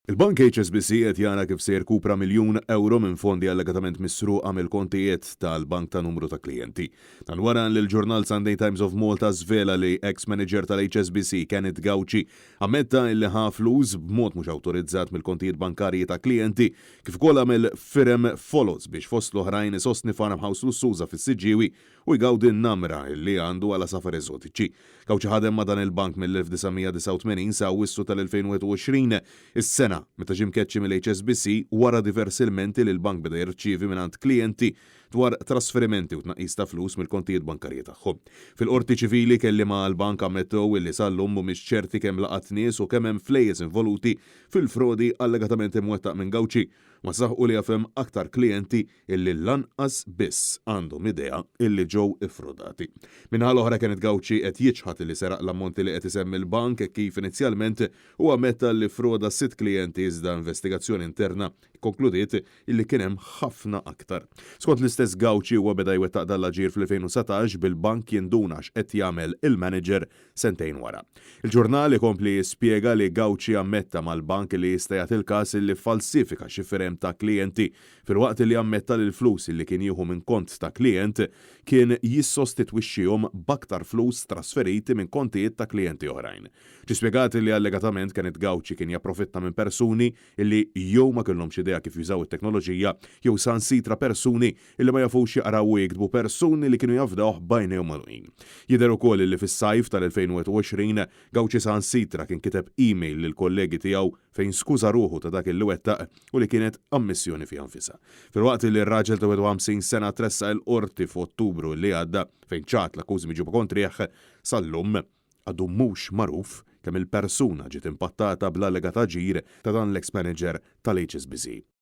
Il-Bank HSBC qed jara kif se jirkupra €1,000,000 minn fondi allegatament misruqa mill-kontijiet tal-bank ta' numru ta' klijenti. Dan wara li l-ġurnal Sunday Times of Malta żvela li ex-manager tal-HSBC Kenneth Gauci ammetta li ħa flus b'mod mhux awtorizzat mill-kontijiet bankarji ta' klijenti kif ukoll għamel firem follows biex fost l-oħrajn isostni Farm House lussuża fis-Siġġiewi u jgawdi n-namra li għandu għal safar eżotiċi. Gauci ħadem ma' dan il-bank mill-1989 sa' wissu tal-2020 is-sena meta ġie mkeċċi mill-HSBC wara diversi ilmenti li l-bank beda jirċievi mingħand klijenti dwar trasferimenti u tnaqqis ta' flus mill-kontijiet bankarji tagħhom. Fil-qorti ċivili kelliema l-bank ammettew illi sallum mhumiex ċerti kemm laqat nies u kemm hemm flejjes involuti fil-frodi allegatament imwettaq minn Gauci ma saħqu li jafhem aktar klijenti illi lanqas biss għandhom idea illi ġew ifrodati. Minħa l-oħra kienet Gauci qed jiġħad li seraq l-ammonti li qed isemmi l-bank kif inizjalment huwa ammetta li froda 6 klijenti iżda investigazzjoni interna konkludiet illi kien hemm ħafna aktar. Skont l-istess Gauci huwa beda jwettaq dal-aġir fl-2017 bil-bank jindunax qed jagħmel il-manager sentejn wara. Il-ġurnal ikompli jispjega li Gauci ammetta mal-bank li jista' jagħti il-każ illi falsifika xi firem ta' klijenti filwaqt li ammetta li l-flus li kien jieħu minn kont ta' klient kien jissostitwixxihom b'aktar flus trasferiti minn kontijiet ta' klijenti oħrajn. Ġi spjegat li allegatament Kenneth Gauci kien japprofitta minn persuni illi jew ma kellhomx idea kif jużaw it-teknoloġija jew sansitra persuni illi ma jafux jaqraw u jiktbu persuni li kienu jafdawh bajnejhom magħluqin. Jidher ukoll li fis-sajf tal-2020 Gauci sansitra kien kiteb email lil kollegi tiegħu fejn skuża ruħu ta' dak il wettaq u li kienet ammissjoni fi anfisha. Filwaqt li r-raġel ta' 50 sena tressa l-qorti f'Ottubru li għadda fejn ċat l-akkużi miġibu kontrih sal-lum għadu mhux magħruf kemm il-persuna ġiet impattata bl-allegat aġir ta' dan l-ex-manager tal-HSBC.